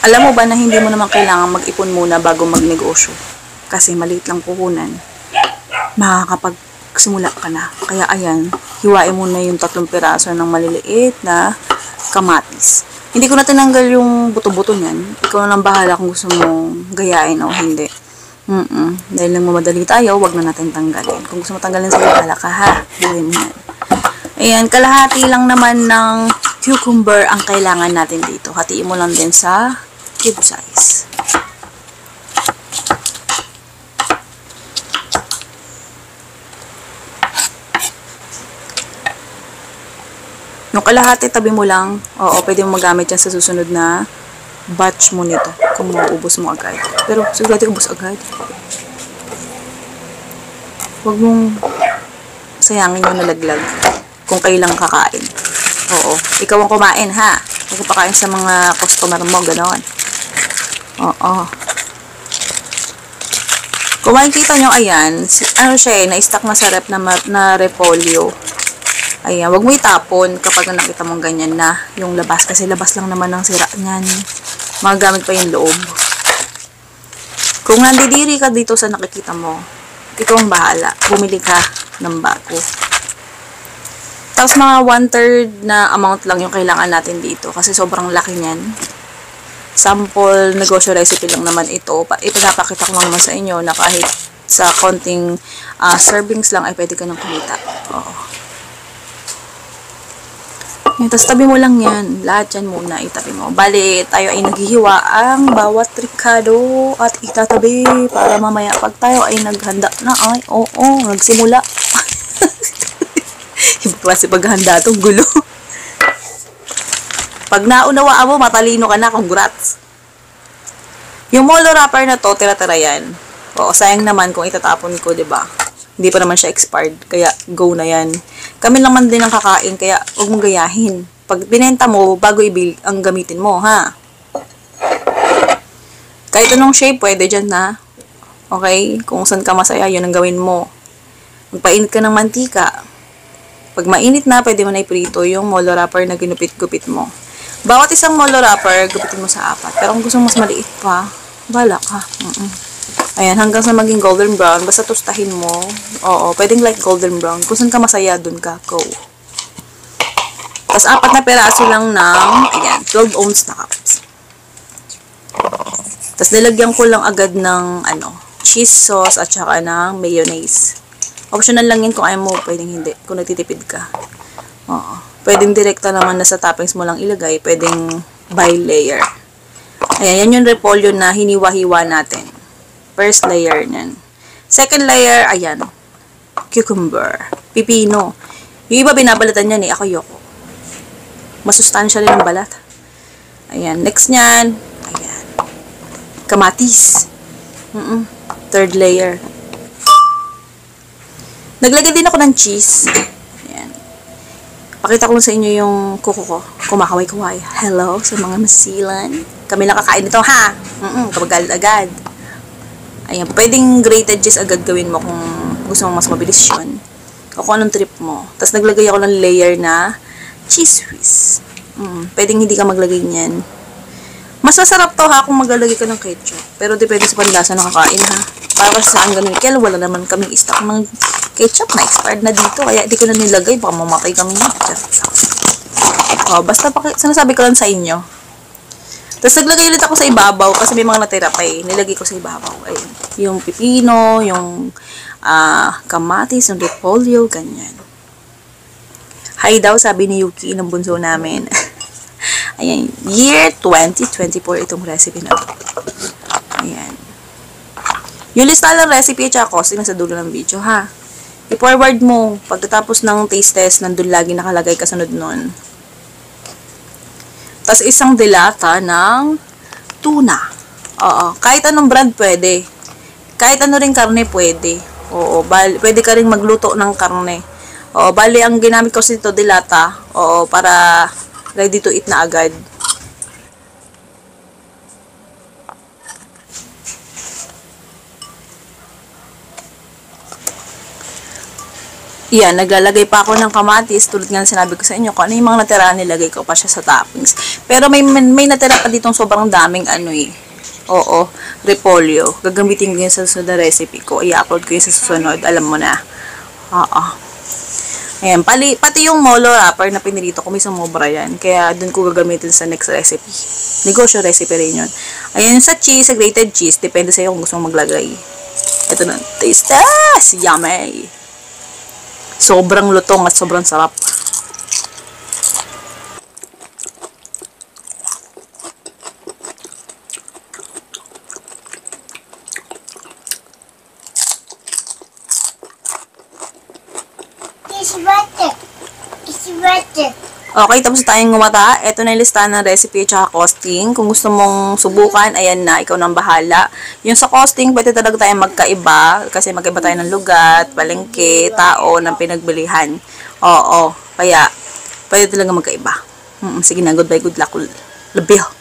Alam mo ba na hindi mo naman kailangan mag-ipon muna bago magnegosyo? Kasi maliit lang puhunan, makakapagsimula ka na. Kaya ayan, hiwain mo na yung 3 piraso ng maliliit na kamatis. Hindi ko na tinanggal yung buto-buto niyan. Ikaw na lang bahala kung gusto mong gayain o hindi. Dahil lang mamadali tayo, wag na natin tanggalin. Kung gusto mo tanggalin, sige, bahala ka ha. Buhay mo yan. Ayan, kalahati lang naman ng cucumber ang kailangan natin dito. Hatiin mo lang din sa cube size. Yung kalahati, tabi mo lang. Oo, pwede mo magamit yan sa susunod na batch mo nito. Kung mauubos mo agad. Pero, sigurado ubos agad. Huwag mong sayangin yung nalaglag kung kailang kakain. Oo. Ikaw ang kumain, ha? Huwag kang pakain sa mga customer mo, gano'n. Oo. Kung makikita nyo, ayan, ano siya eh, na-stack na sa rep na repolyo. Ayan, wag mo itapon kapag nakita mong ganyan na yung labas. Kasi labas lang naman ang sira niyan. Magagamit pa yung loob. Kung nandidiri ka dito sa nakikita mo, ikaw ang bahala. Bumili ka ng bago. Tapos mga 1/3 na amount lang yung kailangan natin dito. Kasi sobrang laki niyan. Sample negosyo recipe lang naman ito. Ipinapakita ko lang naman sa inyo na kahit sa konting servings lang ay pwede ka nang kumita. Oo. Tapos tabi mo lang yan. Lahat yan muna itabi mo. Bali, tayo ay naghihiwa ang bawat trikado at itatabi para mamaya pag tayo ay naghanda na ay, nagsimula. Iba kasi paghanda itong gulo. Pag naunawaan mo, matalino ka na. Congrats. Yung molo wrapper na to, tira-tira yan. Oo, sayang naman kung itatapon ko, diba? Hindi pa naman siya expired. Kaya, go na yan. Kami naman din ang kakain. Kaya, huwag mong gayahin. Pag binenta mo, bago ang gamitin mo, ha? Kahit anong shape, pwede dyan, ha? Okay? Kung saan ka masaya, yun ang gawin mo. Magpainit ka ng mantika. Pag mainit na, pwede mo na iprito yung molo wrapper na ginupit-gupit mo. Bawat isang molo wrapper, gupitin mo sa 4. Pero kung gusto mo mas maliit pa, balak, ha? Ayan, hanggang sa maging golden brown, basta tostahin mo. Oo, pwedeng like golden brown. Kung saan ka masaya, dun ka. Go. Tapos 4 na peraso lang ng, ayan, 12 ounce na cups. Tapos nilagyan ko lang agad ng, cheese sauce at saka ng mayonnaise. Optional lang yun kung ayaw mo, pwedeng hindi. Kung nagtitipid ka. Oo. Pwedeng direkta naman na sa toppings mo lang ilagay. Pwedeng by layer. Ayan, yan yung repolyo na hiniwa-hiwa natin. First layer niyan. Second layer, ayan. Cucumber. Pipino. Yung iba binabalatan yan eh. Ako yoko. Masustansya rin ang balat. Ayan. Next niyan, ayan. Kamatis. Third layer. Naglagay din ako ng cheese. Ayan. Pakita ko lang sa inyo yung kuko ko. Kumakaway-kaway. Hello sa mga masilan. Kami lang kakain nito, ha? Kapag agad. Ayan, pwedeng grated cheese agad gawin mo kung gusto mong mas mabilis yun. O kung anong trip mo. Tapos naglagay ako ng layer na cheese whiz. Pwedeng hindi ka maglagay niyan. Mas masarap to ha kung maglalagay ka ng ketchup. Pero depende sa panlasa ng kakain ha. Para sa ang ganun. Kaya wala naman kaming stock ng ketchup na expired na dito. Kaya hindi ko na nilagay. Baka mamatay kami na. Basta sinasabi ko lang sa inyo. Tapos naglagay ulit ako sa ibabaw kasi may mga natira pa eh. Nilagay ko sa ibabaw. Ayun. Yung pipino, yung kamatis, yung repolyo, ganyan. Hi daw, sabi ni Yuki ng bunso namin. Ayan. Year 2024 itong recipe na ito. Ayan. Yung lista ng recipe at costing sa dulo ng video, ha? I-forward mo. Pagkatapos ng taste test, nandun lagi nakalagay kasunod nun. Tapos isang dilata ng tuna. Oo. Kahit anong brand pwede. Kahit ano rin karne pwede. Oo. Pwede ka rin magluto ng karne. Oo. Bali, ang ginamit ko dito dilata. Oo. Para ready to eat na agad. Yan, naglalagay pa ako ng kamatis. Tulad nga ng sinabi ko sa inyo, kung ano yung mga natira, nilagay ko pa siya sa toppings. Pero may natira pa ditong sobrang daming ano eh. Oo, repolyo. Gagamitin ko yun sa susunod na recipe ko. I-upload ko yun sa susunod. Alam mo na. Oo. Ayan, pati yung molo wrapper na pinirito ko, may sumobra yan. Kaya dun ko gagamitin sa next recipe. Negosyo recipe rin yun. Ayan, sa cheese, sa grated cheese, depende sa'yo kung gusto mong maglagay. Ito na, taste test! Yummy! Sobrang lutong at sobrang sarap. Okay, tapos tayong ngumata. Ito na yung listahan ng recipe at saka costing. Kung gusto mong subukan, ayan na, ikaw nang bahala. Yung sa costing, pwede talaga tayong magkaiba. Kasi magkaiba tayo ng lugat, palengke, tao, ng pinagbilihan. Oo, kaya, pwede talaga magkaiba. Sige na, goodbye, good luck. Love you.